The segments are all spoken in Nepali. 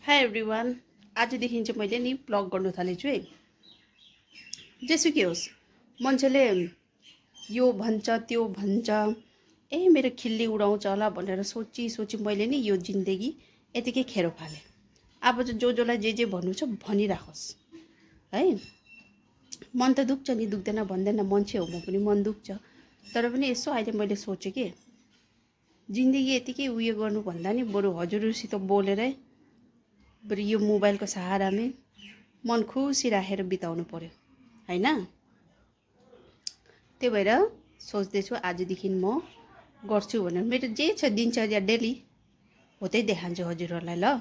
High everyone. आजदेखि चाहिँ मैले नि ब्लग गर्नु थालेछु है। जेसुकै होस्, मान्छेले यो भन्छ त्यो भन्छ, मेरो खिल्ली उडाउँछ होला भनेर सोची मैले नि यो जिन्दगी यतिकै खेरो फालेँ। अब चाहिँ जसलाई जे भन्नु छ भनिराखोस् है। मन त दुख्छ नि, दुख्दैन भन्दैन, मान्छे हो म पनि, मन दुख्छ। तर पनि यसो अहिले मैले सोचेँ कि जिन्दगी यतिकै उयो गर्नुभन्दा नि बरु हजुरसित बोलेरै बरु यो मोबाइलको सहारामै मन खुसी राखेर बिताउनु पर्यो हैन। त्यही भएर सोच्दैछु आजदेखि म गर्छु भनेर। मेरो जे छ दिनचर्या डेली हो त्यही देखान्छु हजुरहरूलाई ल।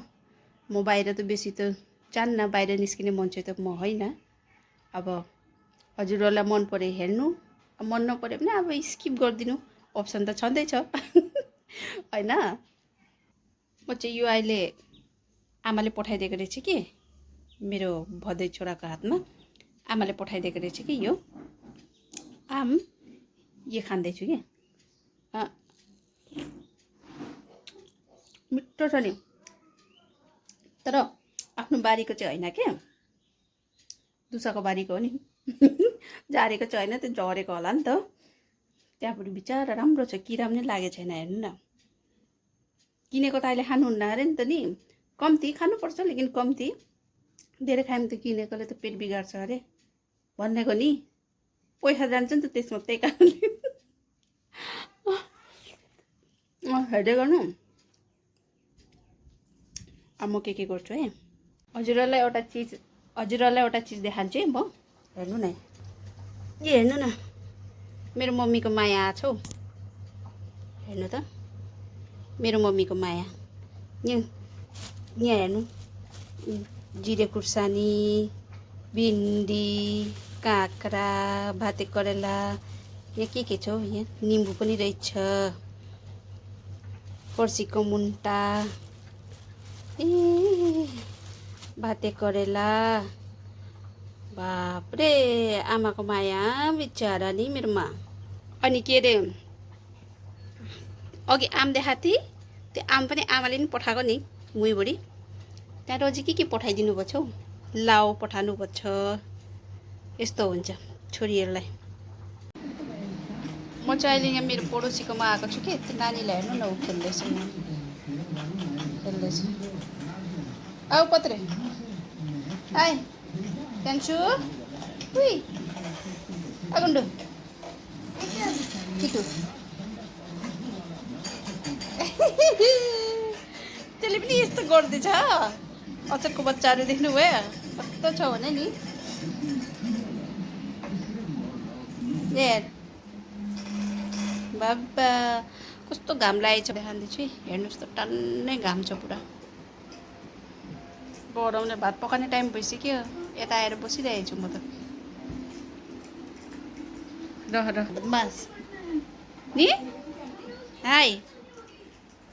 म बाहिर त बेसी त जान्न, बाहिर निस्किने मान्छे त म होइन। अब हजुरहरूलाई मन परे हेर्नु, मन नपरे पनि अब स्किप गरिदिनु, अप्सन त छँदैछ होइन। म चाहिँ यो अहिले आमाले पठाइदिएको रहेछ कि, मेरो भदै छोराको हातमा आमाले पठाइदिएको रहेछ कि यो आम, यो खाँदैछु कि मिठो छ नि। तर आफ्नो बारीको चाहिँ होइन क्या, दुसाको बारीको हो नि झारेको चाहिँ होइन, त्यो झरेको होला नि त। त्यहाँबाट बिचारा राम्रो छ, किरा पनि लागेको छैन हेर्नु न। किनेको त अहिले खानुहुन्न अरे नि त नि, कम्ती खानुपर्छ लेकिन कम्ती, धेरै खायो भने त किनेकोले त पेट बिगार्छ अरे भनेको नि। पैसा जान्छ नि त त्यसमा, त्यही कारणले हेर्दै गर्नु। अब म के गर्छु है, हजुरहरूलाई एउटा चिज देखान्छु है म। हेर्नु न, यो हेर्नु न, मेरो मम्मीको माया आछ हौ। हेर्नु त, मेरो मम्मीको माया। यहाँ हेर्नु, जिरे खुर्सानी, भिन्डी, काँक्रा, भाते करेला, यहाँ के छ हौ, यहाँ निम्बु पनि रहेछ, फर्सीको मुन्टा, भाते करेला। बापरे, आमाको माया बिचारा नि मेरोमा। अनि के अरे अघि आम देखाएको थिएँ, त्यो आम पनि आमाले नि पठाएको नि भुइँभरि। त्यहाँ रोजी के पठाइदिनु भएको छ हौ, लाउ पठाउनु भएको छ। यस्तो हुन्छ छोरीहरूलाई। म चाहिँ अहिले यहाँ मेरो पडोसीकोमा आएको छु कि, त्यो नानीलाई हेर्नु न, ऊ खेल्दैछ औ पत्रे आइ त्यहाँछु उही अगुन्डो किटु त्यसले पनि यस्तो गर्दैछ। अचरको बच्चाहरू देख्नुभयो, कस्तो छ भने नि। बाबा कस्तो घाम लागेछ देखाउँदैछु है, हेर्नुहोस् त, टन्नै घाम छ पुरा। बनाउने भात पकाउने टाइम भइसक्यो, यता आएर बसिरहेको छु म त। रह बदमास नि। हाय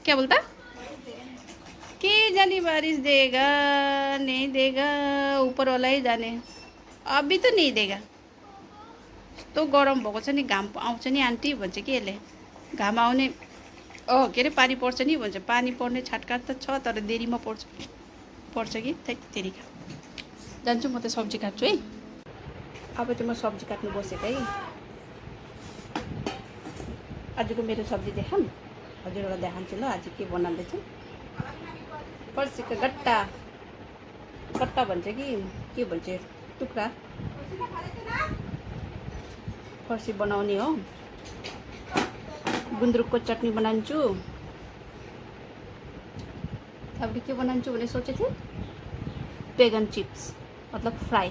क्या बोलता, के जाने बारिश देगा नहीं देगा, ऊपर वाला ही जाने, अभी तो नहीं देगा। यस्तो गरम भएको छ नि, घाम आउँछ नि आन्टी भन्छ कि यसले, घाम आउने के अरे पानी पर्छ नि भन्छ। पानी पर्ने छाटकाट त छ, तर देरीमा पर्छ कि। त्यतिका जान्छु म त, सब्जी काट्छु है। अब चाहिँ म सब्जी काट्नु बसेको है। आजको मेरो सब्जी देखाऊँ, हजुरहरूलाई देखान्छु ल आज के बनाउँदैछु। फर्सीको गट्टा भन्छ कि के भन्छ, टुक्रा फर्सी बनाउने हो। गुन्द्रुकको चटनी बनाउँछु। अब के बनाउँछु भने सोचेको थिएँ, बेगन चिप्स मतलब फ्राई,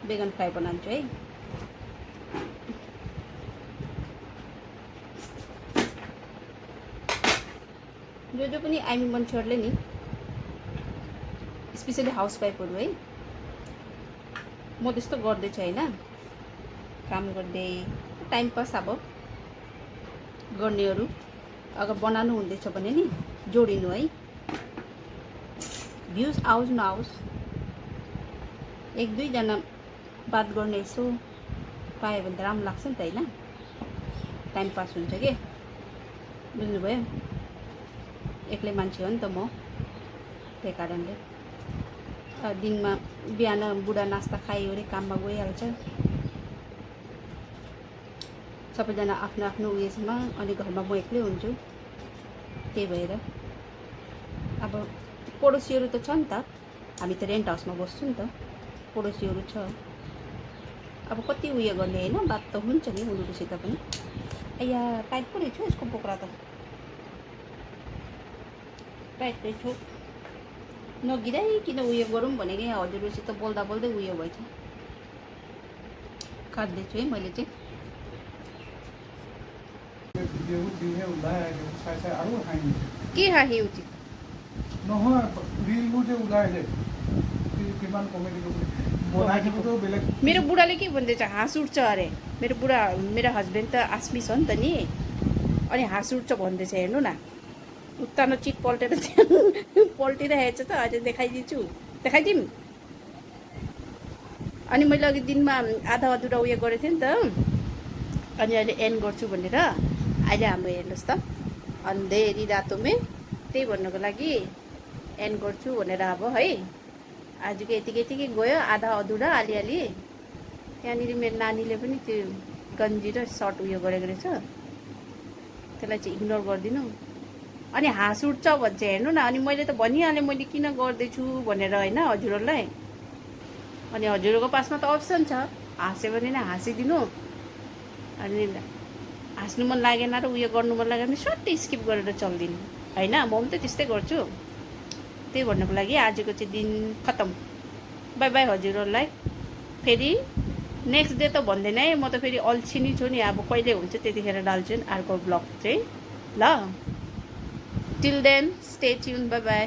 बेगन फ्राई बनाउँछु है। जो पनि आइमी मान्छेहरूले नि, स्पेसली हाउसवाइफहरू है, म त्यस्तो गर्दैछु होइन, काम गर्दै टाइम पास अब गर्नेहरू अगर बनाउनु हुँदैछ भने नि जोडिनु है। भ्युज आओस् नआओस्, एक दुईजना बात गर्ने यसो पायो भने त राम्रो लाग्छ नि त होइन, टाइम पास हुन्छ कि। बुझ्नुभयो, एक्लै मान्छे हो नि त म। त्यही कारणले दिनमा बिहान बुढा नास्ता खायो अरे काममा गइहाल्छ, सबैजना आफ्नो आफ्नो उयसमा, अनि घरमा म एक्लै हुन्छु। त्यही भएर अब पडोसीहरू त छ नि त, हामी त रेन्ट हाउसमा बस्छु नि त, पडोसीहरू छ। अब कति उयो गर्ने होइन, बात त हुन्छ नि उनीहरूसित पनि। या टाइट पो रहेछ यसको बोक्रा त, टाइट रहेछ। नगिराइकन उयो गरौँ भनेको यहाँ हजुरहरूसित बोल्दा बोल्दै उयो भएछ, काट्दैछु है मैले चाहिँ। के हाही उचित নহয় रीलবোৰ যে ওলাই যে কিমান কমেডি बनाइदिएको बेलेग। मेरो बुढाले के भन्दैछ, हाँस उठ्छ अरे। मेरो हस्बेन्ड त आस्मी छ नि त नि, अनि हाँस उठ्छ भन्दैछ। हेर्नु न, उत्तानो चित पल्टेर पल्टिरहेछ त। अझै देखाइदिउँ। अनि मैले अघि दिनमा आधा अधुरा उयो गरेको थिएँ नि त, अनि अहिले एन्ड गर्छु भनेर। अहिले हाम्रो हेर्नुहोस् त, अन्धेरी रातोमे, त्यही भन्नुको लागि एन्ड गर्छु भनेर अब है। आजको यतिकै गयो, आधा अधुरा अलिअलि। त्यहाँनिर मेरो नानीले पनि त्यो गन्जी र सर्ट उयो गरेको रहेछ, त्यसलाई चाहिँ इग्नोर गरिदिनु। अनि हाँस उठ्छ भन्छ, हेर्नु न। अनि मैले त भनिहालेँ मैले किन गर्दैछु भनेर होइन हजुरहरूलाई। अनि हजुरहरूको पासमा त अप्सन छ, हाँस्यो भने नै हाँसिदिनु, अनि हाँस्नु मन लागेन र उयो गर्नु मन लागेन भने सट्टै स्किप गरेर चलिदिनु होइन। म पनि त त्यस्तै गर्छु। त्यही भन्नुको लागि आजको चाहिँ दिन खतम। बाई बाई हजुरहरूलाई। फेरि नेक्स्ट डे त भन्दैन है, म त फेरि अल्छी नै छु नि। अब कहिले हुन्छ त्यतिखेर डाल्छु नि अर्को ब्लग चाहिँ, ल। Till then stay tune, bye by.